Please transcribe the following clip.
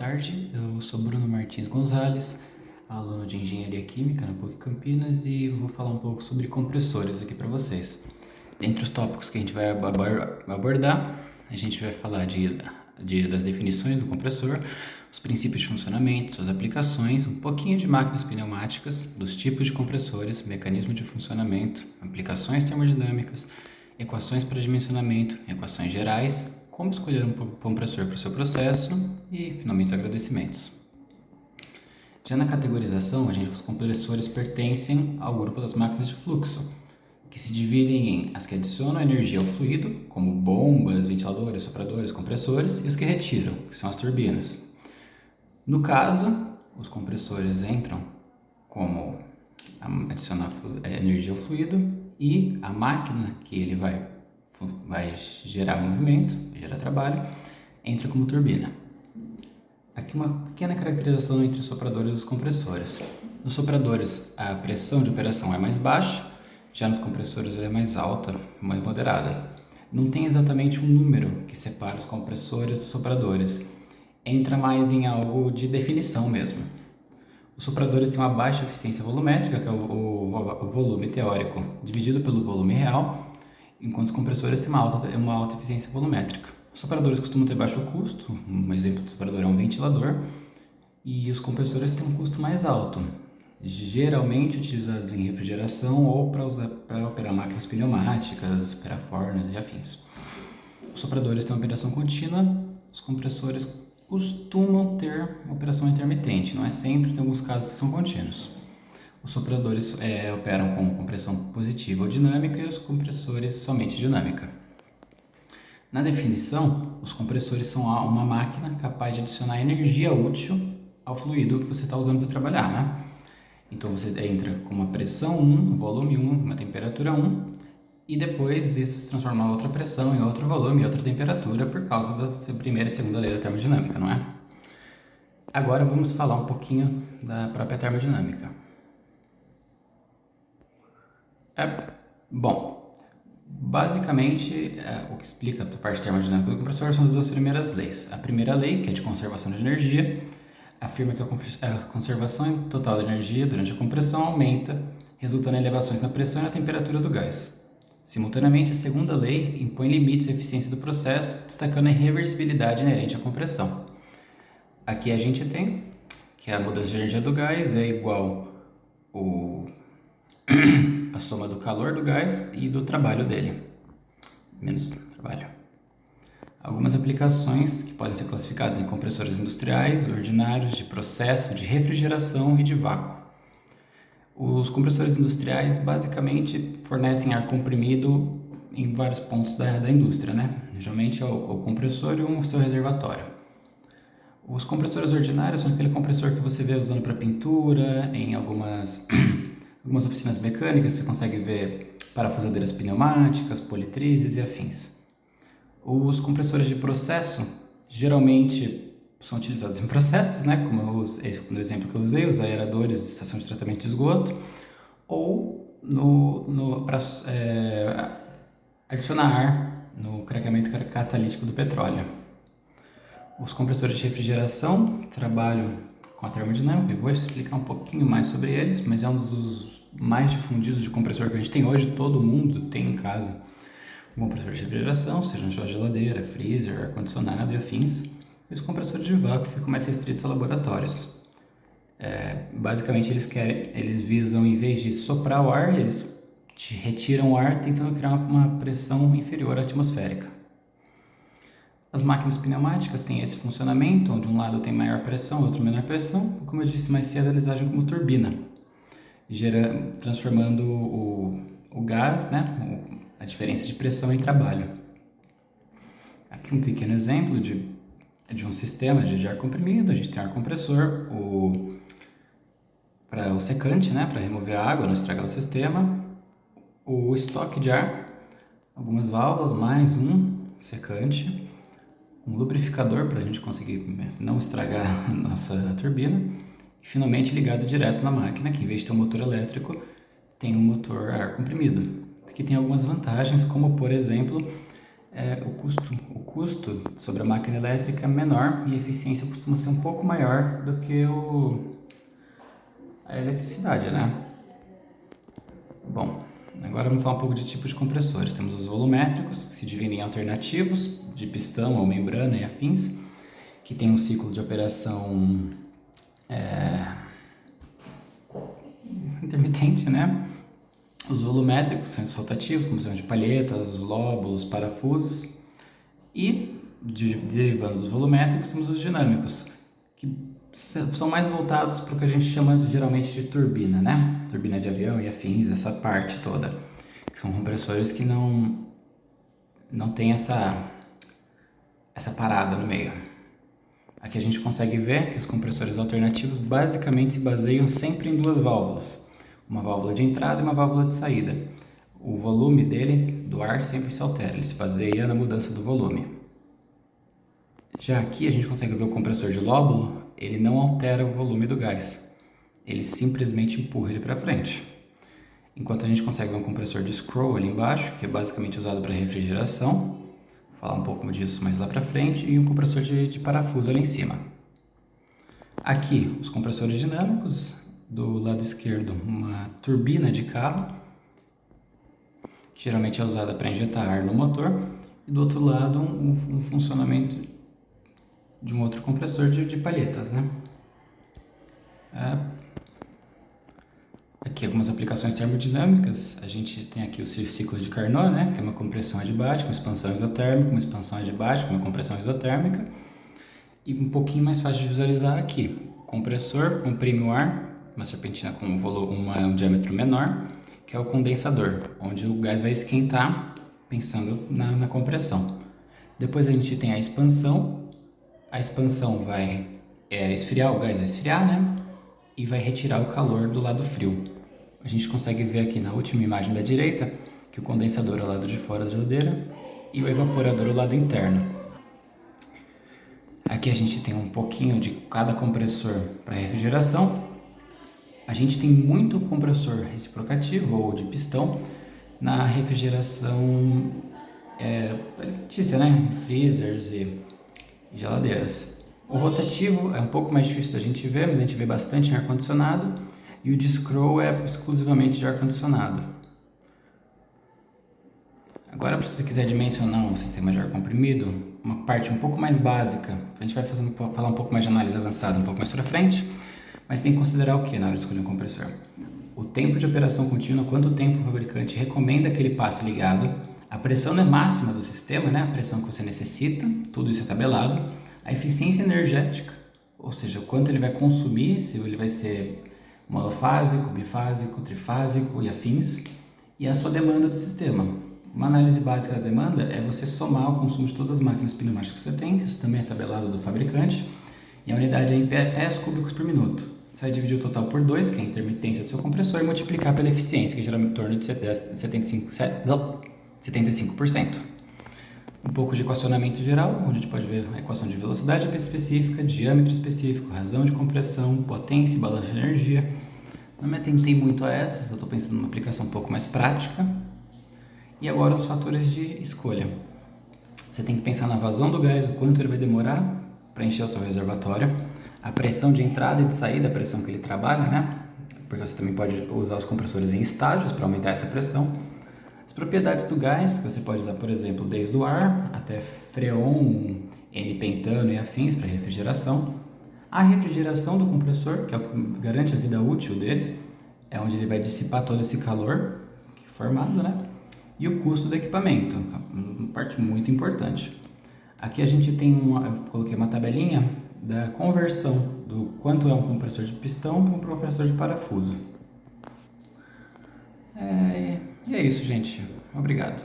tarde, eu sou Bruno Martins Gonzalez, aluno de Engenharia Química na PUC Campinas e vou falar um pouco sobre compressores aqui para vocês. Dentre os tópicos que a gente vai abordar, a gente vai falar das definições do compressor, os princípios de funcionamento, suas aplicações, um pouquinho de máquinas pneumáticas, dos tipos de compressores, mecanismo de funcionamento, aplicações termodinâmicas, equações para dimensionamento, equações gerais, como escolher um compressor para o seu processo e, finalmente, os agradecimentos. Já na categorização, os compressores pertencem ao grupo das máquinas de fluxo, que se dividem em as que adicionam energia ao fluido, como bombas, ventiladores, sopradores, compressores, e os que retiram, que são as turbinas. No caso, os compressores entram como adicionar energia ao fluido e a máquina que ele vai gerar movimento, gerar trabalho, entra como turbina. Aqui uma pequena caracterização entre os sopradores e os compressores. Nos sopradores, a pressão de operação é mais baixa, já nos compressores ela é mais alta, mais moderada. Não tem exatamente um número que separa os compressores dos sopradores. Entra mais em algo de definição mesmo. Os sopradores têm uma baixa eficiência volumétrica, que é o volume teórico dividido pelo volume real, enquanto os compressores têm uma alta eficiência volumétrica. Os sopradores costumam ter baixo custo, um exemplo de soprador é um ventilador, e os compressores têm um custo mais alto, geralmente utilizados em refrigeração ou para operar máquinas pneumáticas, perafornos e afins. Os sopradores têm uma operação contínua, os compressores costumam ter uma operação intermitente, não é sempre, tem alguns casos que são contínuos. Os sopradores operam com compressão positiva ou dinâmica e os compressores somente dinâmica. Na definição, os compressores são uma máquina capaz de adicionar energia útil ao fluido que você está usando para trabalhar, né? Então você entra com uma pressão 1, um volume 1, uma temperatura 1 e depois isso se transforma em outra pressão, em outro volume, em outra temperatura por causa da primeira e segunda lei da termodinâmica, não é? Agora vamos falar um pouquinho da própria termodinâmica. Basicamente, o que explica a parte termodinâmica do compressor são as duas primeiras leis. A primeira lei, que é de conservação de energia, afirma que a conservação total de energia durante a compressão aumenta, resultando em elevações na pressão e na temperatura do gás. Simultaneamente, a segunda lei impõe limites à eficiência do processo, destacando a irreversibilidade inerente à compressão. Aqui a gente tem que a mudança de energia do gás é igual a soma do calor do gás e do trabalho dele, menos trabalho. Algumas aplicações que podem ser classificadas em compressores industriais, ordinários, de processo, de refrigeração e de vácuo. Os compressores industriais basicamente fornecem ar comprimido em vários pontos da indústria, né? Geralmente é o compressor e o seu reservatório. Os compressores ordinários são aquele compressor que você vê usando para pintura, em algumas oficinas mecânicas, você consegue ver parafusadeiras pneumáticas, politrizes e afins. Os compressores de processo geralmente são utilizados em processos, né? Como no exemplo que eu usei, os aeradores de estação de tratamento de esgoto, ou para adicionar ar no craqueamento catalítico do petróleo. Os compressores de refrigeração trabalham com a termodinâmica, eu vou explicar um pouquinho mais sobre eles, mas é um dos mais difundidos de compressor que a gente tem hoje, todo mundo tem em casa um compressor de refrigeração, seja na sua geladeira, freezer, ar-condicionado e afins. E os compressores de vácuo ficam mais restritos a laboratórios. Basicamente eles visam, em vez de soprar o ar, eles retiram o ar tentando criar uma pressão inferior à atmosférica. As máquinas pneumáticas têm esse funcionamento, onde um lado tem maior pressão, outro menor pressão. Como eu disse mais cedo, eles agem como turbina, transformando o gás, né, a diferença de pressão em trabalho. Aqui um pequeno exemplo de um sistema de ar comprimido. A gente tem ar compressor, para o secante, né, para remover a água, não estragar o sistema, o estoque de ar, algumas válvulas, mais um secante, um lubrificador para a gente conseguir não estragar a nossa turbina, e finalmente ligado direto na máquina, que em vez de ter um motor elétrico, tem um motor a ar comprimido. Aqui tem algumas vantagens, como por exemplo, o custo sobre a máquina elétrica é menor e a eficiência costuma ser um pouco maior do que a eletricidade, né? Bom, agora vamos falar um pouco de tipos de compressores. Temos os volumétricos, que se dividem em alternativos, de pistão ou membrana e afins, que tem um ciclo de operação intermitente, né? Os volumétricos são os rotativos, como são de palhetas, lóbulos, parafusos. E, derivando dos volumétricos, temos os dinâmicos, que são mais voltados para o que a gente chama geralmente de turbina, né? Turbina de avião e afins, essa parte toda. São compressores que não tem essa parada no meio. Aqui a gente consegue ver que os compressores alternativos basicamente se baseiam sempre em duas válvulas. Uma válvula de entrada e uma válvula de saída. O volume dele, do ar, sempre se altera, ele se baseia na mudança do volume. Já aqui a gente consegue ver o compressor de lóbulo, ele não altera o volume do gás, ele simplesmente empurra ele para frente. Enquanto a gente consegue ver um compressor de scroll ali embaixo, que é basicamente usado para refrigeração, vou falar um pouco disso mais lá para frente, e um compressor de parafuso ali em cima. Aqui, os compressores dinâmicos, do lado esquerdo uma turbina de carro, que geralmente é usada para injetar ar no motor, e do outro lado um funcionamento de um outro compressor de palhetas, né? Aqui algumas aplicações termodinâmicas, a gente tem aqui o ciclo de Carnot, né? Que é uma compressão adiabática, uma expansão isotérmica, uma expansão adiabática, uma compressão isotérmica, e um pouquinho mais fácil de visualizar aqui, o compressor comprime o ar, uma serpentina com um diâmetro menor, que é o condensador, onde o gás vai esquentar, pensando na compressão. Depois a gente tem a expansão vai esfriar, o gás vai esfriar, né? E vai retirar o calor do lado frio. A gente consegue ver aqui na última imagem da direita que o condensador é o lado de fora da geladeira e o evaporador é o lado interno. Aqui a gente tem um pouquinho de cada compressor para refrigeração. A gente tem muito compressor reciprocativo ou de pistão na refrigeração alimentícia, né? Freezers e geladeiras. O rotativo é um pouco mais difícil da gente ver, mas a gente vê bastante em ar-condicionado. E o de scroll é exclusivamente de ar-condicionado. Agora, se você quiser dimensionar um sistema de ar comprimido, uma parte um pouco mais básica, a gente vai falar um pouco mais de análise avançada um pouco mais para frente, mas tem que considerar o que na hora de escolher um compressor? O tempo de operação contínua, quanto tempo o fabricante recomenda que ele passe ligado, a pressão máxima do sistema, né? A pressão que você necessita, tudo isso é tabelado, a eficiência energética, ou seja, o quanto ele vai consumir, se ele vai ser monofásico, bifásico, trifásico e afins, e a sua demanda do sistema. Uma análise básica da demanda é você somar o consumo de todas as máquinas pneumáticas que você tem, isso também é tabelado do fabricante, e a unidade é em pés cúbicos por minuto. Você vai dividir o total por 2, que é a intermitência do seu compressor, e multiplicar pela eficiência, que geralmente em torno de 75%. Um pouco de equacionamento geral, onde a gente pode ver a equação de velocidade específica, diâmetro específico, razão de compressão, potência e balanço de energia. Não me atentei muito a essas, eu estou pensando numa aplicação um pouco mais prática. E agora os fatores de escolha. Você tem que pensar na vazão do gás, o quanto ele vai demorar para encher o seu reservatório, a pressão de entrada e de saída, a pressão que ele trabalha, né? Porque você também pode usar os compressores em estágios para aumentar essa pressão. As propriedades do gás, que você pode usar, por exemplo, desde o ar até freon, N-pentano e afins para refrigeração. A refrigeração do compressor, que é o que garante a vida útil dele, é onde ele vai dissipar todo esse calor formado, né? E o custo do equipamento, uma parte muito importante. Aqui a gente tem eu coloquei uma tabelinha da conversão do quanto é um compressor de pistão para um compressor de parafuso. E é isso, gente. Obrigado.